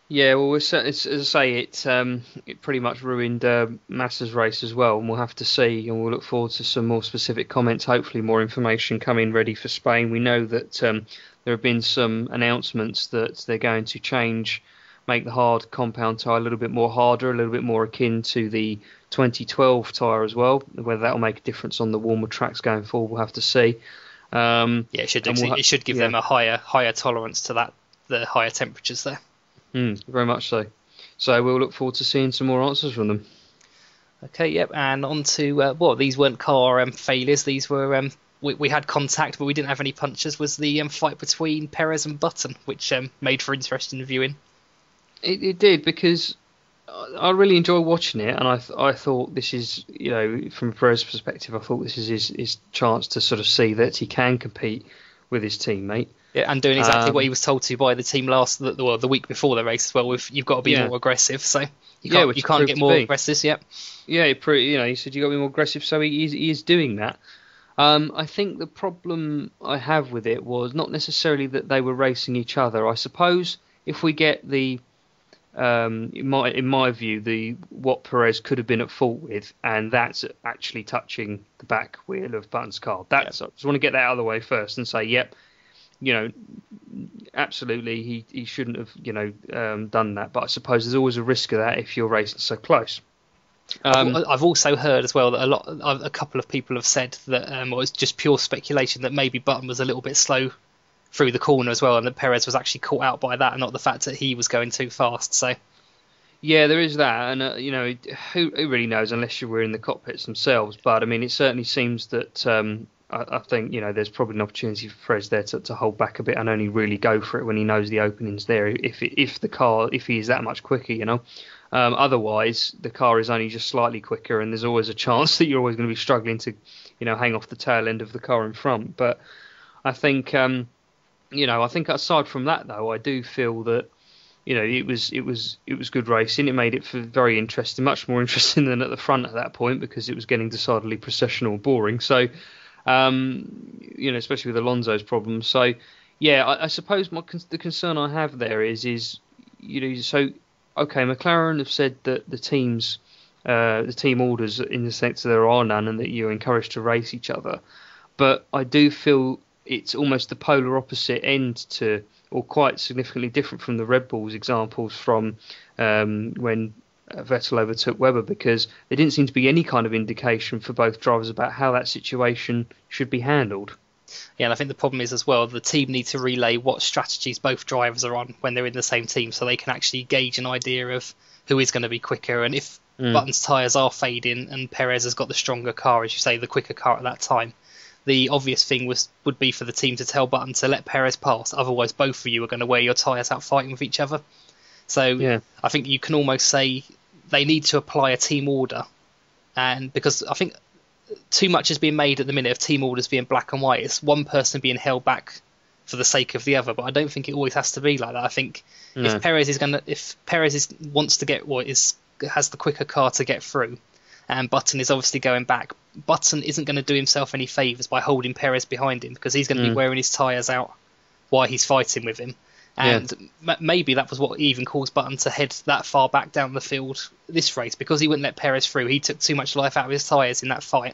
Yeah, well, as I say, it pretty much ruined Massa's race as well, and we'll have to see, and we'll look forward to some more specific comments, hopefully more information coming ready for Spain. We know that there have been some announcements that they're going to make the hard compound tyre a little bit more harder, a little bit more akin to the 2012 tyre as well. Whether that will make a difference on the warmer tracks going forward, we'll have to see. It should do. It should give them a higher tolerance to the higher temperatures there. Very much so. So we'll look forward to seeing some more answers from them. Okay, yep, and on to these weren't car failures. These were we had contact, but we didn't have any punches. Was the fight between Perez and Button, which made for interesting viewing. It did, because I really enjoy watching it, and I thought this is, from Perez's perspective, I thought this is his chance to sort of see that he can compete with his teammate. Yeah, and doing exactly what he was told to by the team the week before the race as well. You've got to be more aggressive, so you can't get more aggressive. Yep. Yeah, he said you got to be more aggressive, so he is doing that. I think the problem I have with it was not necessarily that they were racing each other. I suppose if we get the in my view, what Perez could have been at fault with, and that's actually touching the back wheel of Button's car. I just want to get that out of the way first and say, absolutely, he shouldn't have, done that. But I suppose there's always a risk of that if you're racing so close. I've also heard as well that a couple of people have said that, or it's just pure speculation, that maybe Button was a little bit slow through the corner as well, and that Perez was actually caught out by that, and not the fact that he was going too fast. So, yeah, there is that, and who really knows unless you were in the cockpits themselves. But I mean, it certainly seems that I think there's probably an opportunity for Perez there to hold back a bit and only really go for it when he knows the opening's there. If he is that much quicker, otherwise the car is only just slightly quicker, and there's always a chance that you're always going to be struggling to hang off the tail end of the car in front. But I think I think aside from that, though, I do feel that it was good racing. It made it very interesting, much more interesting than at the front at that point, because it was getting decidedly processional and boring. So, especially with Alonso's problems. So, yeah, I suppose the concern I have there is so okay, McLaren have said that the team orders, in the sense that there are none, and that you're encouraged to race each other. But I do feel it's almost the polar opposite end to, or quite significantly different from the Red Bull's examples from when Vettel overtook Webber, because there didn't seem to be any kind of indication for both drivers about how that situation should be handled. Yeah, and I think the problem is as well, the team need to relay what strategies both drivers are on when they're in the same team, so they can actually gauge an idea of who is going to be quicker. And if Button's tyres are fading and Perez has got the stronger car, as you say, the quicker car at that time, the obvious thing would be for the team to tell Button to let Perez pass. Otherwise, both of you are going to wear your tyres out fighting with each other. So I think you can almost say they need to apply a team order, and because I think too much is being made at the minute of team orders being black and white. It's one person being held back for the sake of the other, but I don't think it always has to be like that. I think if Perez wants to get has the quicker car to get through, and Button is obviously going back, Button isn't going to do himself any favours by holding Perez behind him, because he's going to be wearing his tyres out while he's fighting with him. And maybe that was what even caused Button to head that far back down the field this race, because he wouldn't let Perez through. He took too much life out of his tyres in that fight.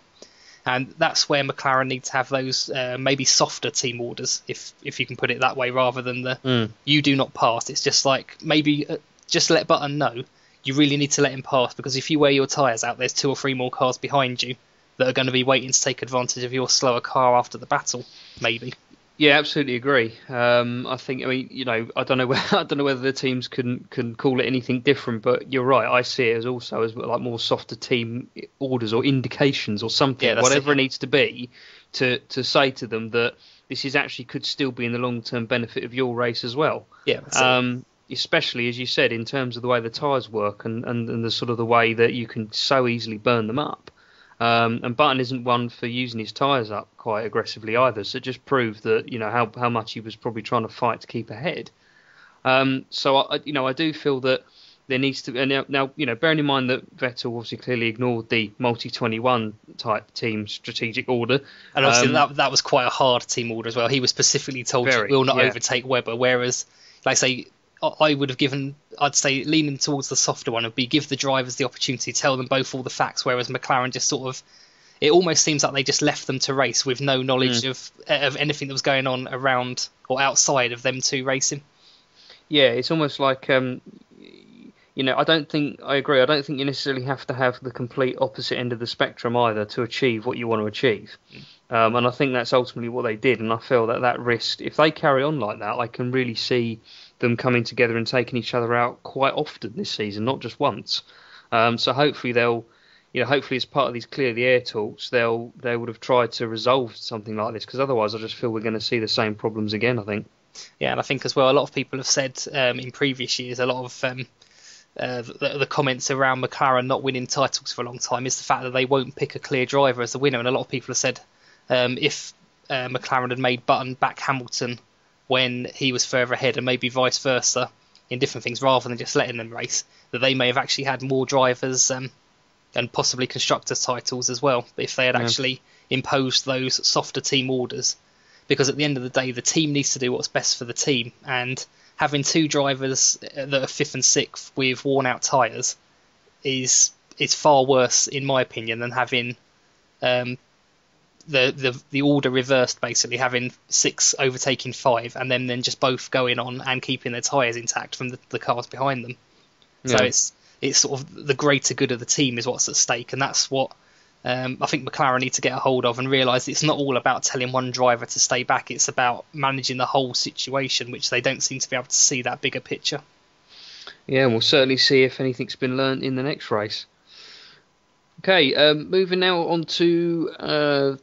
And that's where McLaren need to have those maybe softer team orders, if you can put it that way, rather than the you do not pass. It's just like maybe just let Button know you really need to let him pass, because if you wear your tyres out, there's 2 or 3 more cars behind you that are going to be waiting to take advantage of your slower car after the battle, maybe. Yeah, absolutely agree. I think, I don't know whether the teams can call it anything different, but you're right. I see it as also as like more softer team orders or indications or something, whatever it needs to be, to say to them that this is actually could still be in the long-term benefit of your race as well. Yeah. Especially, as you said, in terms of the way the tyres work and the sort of the way that you can so easily burn them up. And Button isn't one for using his tyres up quite aggressively either, so it just proved that how much he was probably trying to fight to keep ahead. So I do feel that there needs to, and now bearing in mind that Vettel obviously clearly ignored the multi-21 type team strategic order, and obviously that was quite a hard team order as well. He was specifically told you will not overtake Webber, whereas like say I would have given, I'd say leaning towards the softer one would be give the drivers the opportunity to tell them both all the facts, whereas McLaren just sort of, it almost seems like they just left them to race with no knowledge of anything that was going on around or outside of them two racing. Yeah, it's almost like I agree. I don't think you necessarily have to have the complete opposite end of the spectrum either to achieve what you want to achieve. And I think that's ultimately what they did. And I feel that risk, if they carry on like that, I can really see them coming together and taking each other out quite often this season, not just once. So hopefully hopefully as part of these clear the air talks, they would have tried to resolve something like this, because otherwise I just feel we're going to see the same problems again, I think. Yeah, and I think as well, a lot of people have said in previous years, a lot of the comments around McLaren not winning titles for a long time is the fact that they won't pick a clear driver as the winner. And a lot of people have said if McLaren had made Button back Hamilton when he was further ahead, and maybe vice versa in different things, rather than just letting them race, that they may have actually had more drivers and possibly constructors titles as well if they had actually imposed those softer team orders. Because at the end of the day, the team needs to do what's best for the team, and having two drivers that are 5th and 6th with worn out tyres is far worse, in my opinion, than having the order reversed, basically having 6 overtaking 5 and then just both going on and keeping their tyres intact from the cars behind them. So it's sort of the greater good of the team is what's at stake, and that's what I think McLaren need to get a hold of and realise it's not all about telling one driver to stay back. It's about managing the whole situation, which they don't seem to be able to see that bigger picture. Yeah, we'll certainly see if anything's been learnt in the next race. Okay, moving now on to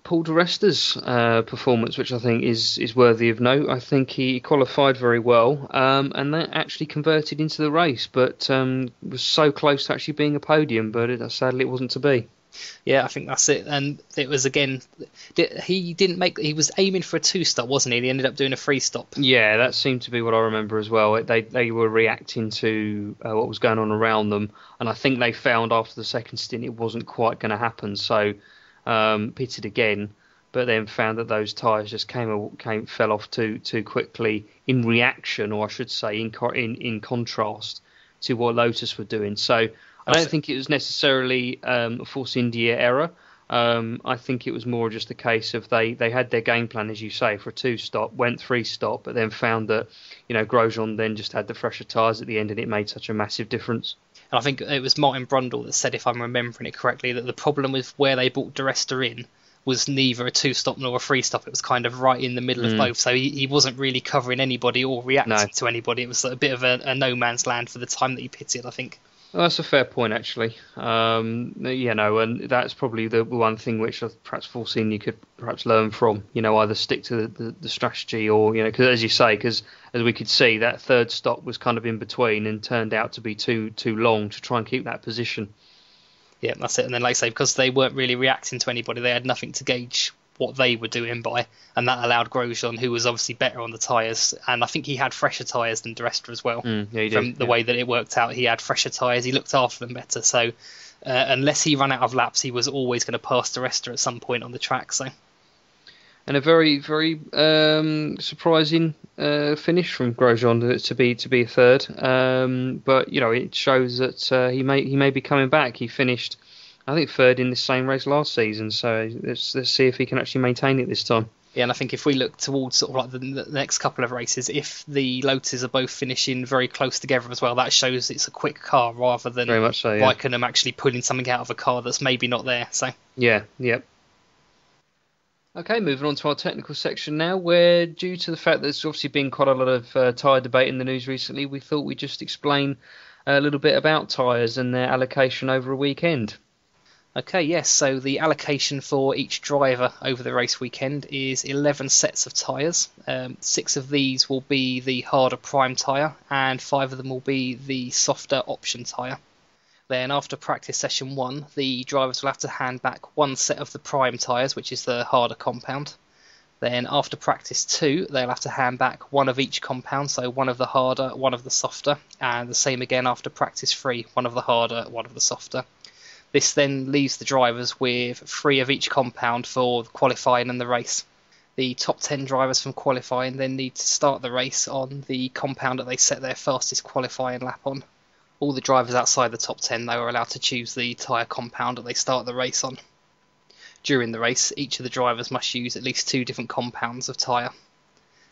Paul di Resta's performance, which I think is worthy of note. I think he qualified very well, and that actually converted into the race, but was so close to actually being a podium, but sadly it wasn't to be. Yeah, I think that's it. And it was, again, he was aiming for a 2-stop, wasn't he? And he ended up doing a 3-stop. Yeah, that seemed to be what I remember as well. They were reacting to what was going on around them, and I think they found after the second stint it wasn't quite going to happen, so pitted again, but then found that those tyres just fell off too quickly in reaction, or I should say in contrast to what Lotus were doing. So I don't think it was necessarily a Force India error. I think it was more just a case of they had their game plan, as you say, for a 2-stop, went 3-stop, but then found that Grosjean then just had the fresher tyres at the end, and it made such a massive difference. And I think it was Martin Brundle that said, if I'm remembering it correctly, that the problem with where they brought di Resta in was neither a 2-stop nor a 3-stop. It was kind of right in the middle of both, so he wasn't really covering anybody or reacting to anybody. It was a bit of a no man's land for the time that he pitted, I think. Well, that's a fair point, actually. And that's probably the one thing which perhaps Force India could perhaps learn from. Either stick to the strategy, or because as you say, because as we could see, that third stop was kind of in between and turned out to be too long to try and keep that position. Yeah, that's it. And then, like I say, because they weren't really reacting to anybody, they had nothing to gauge what they were doing by, and that allowed Grosjean, who was obviously better on the tyres, and I think he had fresher tyres than di Resta as well. From the way that it worked out, he had fresher tyres, he looked after them better, so unless he ran out of laps, he was always going to pass di Resta at some point on the track. So, and a very, very surprising finish from Grosjean to be a third, but it shows that he may be coming back. He finished, I think, third in the same race last season, so let's see if he can actually maintain it this time. Yeah, and I think if we look towards sort of like the next couple of races, if the Lotus are both finishing very close together as well, that shows it's a quick car rather than very much so, yeah. Raikkonen actually pulling something out of a car that's maybe not there. So yeah. Okay, moving on to our technical section now, where due to the fact that there's obviously been quite a lot of tyre debate in the news recently, we thought we'd just explain a little bit about tyres and their allocation over a weekend. Okay, yes, so the allocation for each driver over the race weekend is 11 sets of tyres. 6 of these will be the harder prime tyre, and 5 of them will be the softer option tyre. Then after practice session 1, the drivers will have to hand back 1 set of the prime tyres, which is the harder compound. Then after practice 2, they'll have to hand back 1 of each compound, so 1 of the harder, 1 of the softer, and the same again after practice 3, 1 of the harder, 1 of the softer. This then leaves the drivers with 3 of each compound for qualifying and the race. The top 10 drivers from qualifying then need to start the race on the compound that they set their fastest qualifying lap on. All the drivers outside the top 10, they were allowed to choose the tyre compound that they start the race on. During the race, each of the drivers must use at least 2 different compounds of tyre.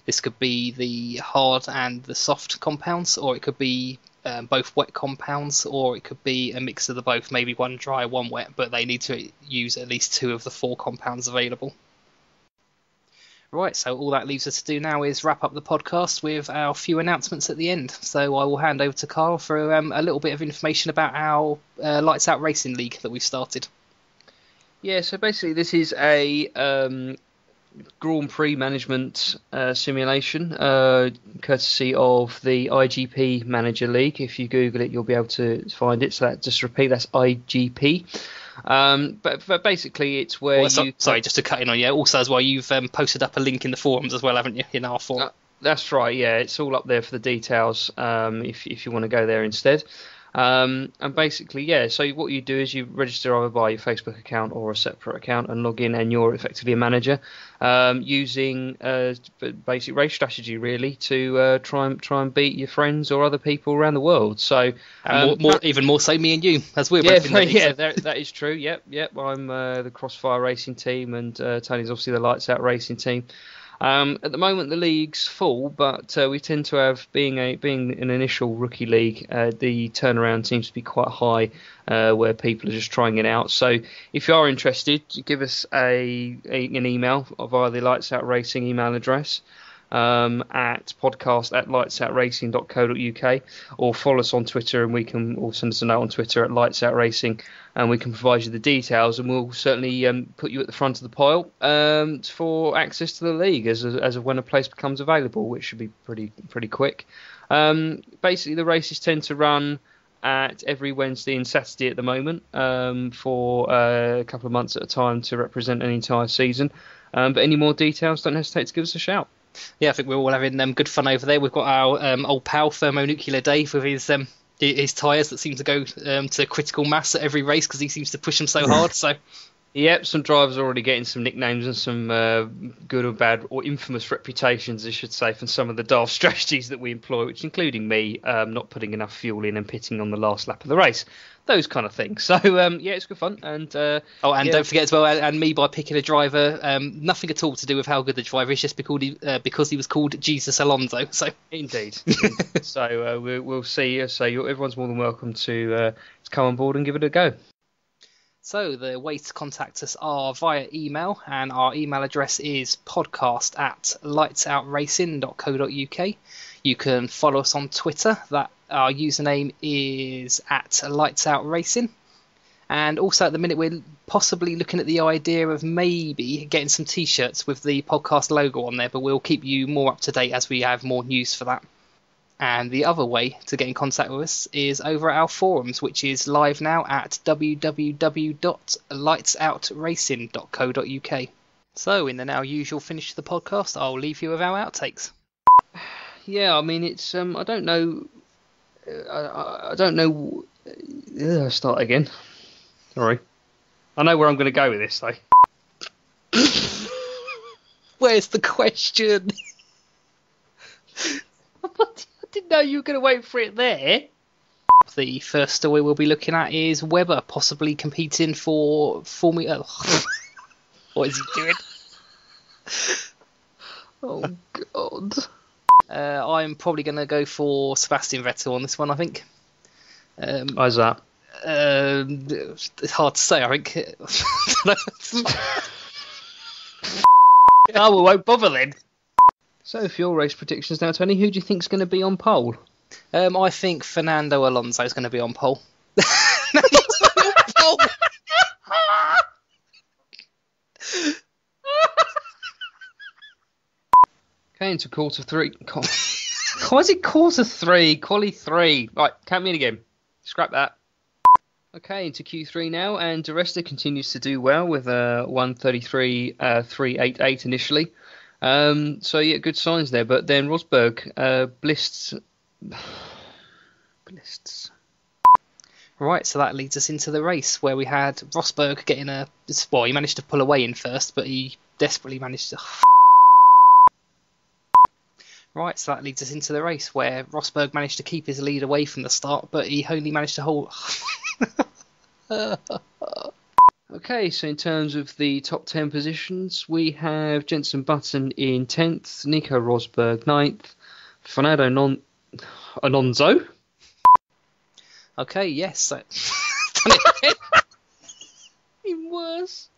This could be the hard and the soft compounds, or it could be both wet compounds, or it could be a mix of the both, maybe one dry, one wet, but they need to use at least 2 of the 4 compounds available. Right, so all that leaves us to do now is wrap up the podcast with our few announcements at the end. So I will hand over to Carl for a little bit of information about our Lights Out Racing League that we've started. Yeah, so basically this is a Grand Prix management simulation, courtesy of the IGP Manager League. If you Google it, you'll be able to find it. So just repeat, that's IGP. But basically, it's where Sorry, just to cut in on you. Also, as well, you've posted up a link in the forums as well, haven't you? In our forum. That's right. Yeah, it's all up there for the details. If you want to go there instead. And basically, yeah. So what you do is you register either by your Facebook account or a separate account and log in, and you're effectively a manager, using basic race strategy really to try and beat your friends or other people around the world. So even more so, me and you, as we're both in the league. Yeah, that is true. Yep. I'm the Crossfire Racing team, and Tony's obviously the Lights Out Racing team. At the moment, the league's full, but we tend to have, being an initial rookie league, the turnaround seems to be quite high, where people are just trying it out. So if you are interested, give us an email via the Lights Out Racing email address, at podcast@lightsoutracing.co.uk, or follow us on Twitter, and or send us a note on Twitter at Lights Out Racing, and we can provide you the details, and we'll certainly put you at the front of the pile for access to the league as of when a place becomes available, which should be pretty quick. Basically, the races tend to run at every Wednesday and Saturday at the moment, for a couple of months at a time to represent an entire season. But any more details, don't hesitate to give us a shout. Yeah, I think we're all having good fun over there. We've got our old pal Thermonuclear Dave with his tyres that seem to go to critical mass at every race because he seems to push them so hard. So, yep, some drivers are already getting some nicknames and some good or bad or infamous reputations, I should say, from some of the daft strategies that we employ, which including me not putting enough fuel in and pitting on the last lap of the race. Those kind of things. So, yeah, it's good fun. And don't forget as well, and me by picking a driver, nothing at all to do with how good the driver is, just because he was called Jesus Alonso. So Indeed. So we'll see. So everyone's more than welcome to come on board and give it a go. So the ways to contact us are via email, and our email address is podcast@lightsoutracing.co.uk. You can follow us on Twitter. Our username is @lightsoutracing. And also at the minute we're possibly looking at the idea of maybe getting some t-shirts with the podcast logo on there, but we'll keep you more up to date as we have more news for that. And the other way to get in contact with us is over at our forums, which is live now at www.lightsoutracing.co.uk. So in the now usual finish to the podcast, I'll leave you with our outtakes. Yeah, I mean, it's I don't know. I don't know. Start again. Sorry. I know where I'm going to go with this, though. Where's the question? I didn't know you were going to wait for it there. The first story we'll be looking at is Webber possibly competing for Formula. What is he doing? Oh, God. I'm probably going to go for Sebastian Vettel on this one, I think. Why's that? It's hard to say, I think. Oh, we won't bother then. So, for your race predictions now, Tony, who do you think's going to be on pole? I think Fernando Alonso is going to be on pole. Okay, into quarter three. Why is it quarter three? Quali 3. Right, count me in again. Scrap that. Okay, into Q3 now, and Di Resta continues to do well with 1:33.388 initially. So yeah, good signs there. But then Rosberg blists. Right, so that leads us into the race where we had Rosberg getting he managed to pull away in first, but he desperately managed to. Right, so that leads us into the race where Rosberg managed to keep his lead away from the start, but he only managed to hold. Okay, so in terms of the top 10 positions, we have Jenson Button in 10th, Nico Rosberg 9th, Fernando Alonso Okay, yes. Done it again. Even worse.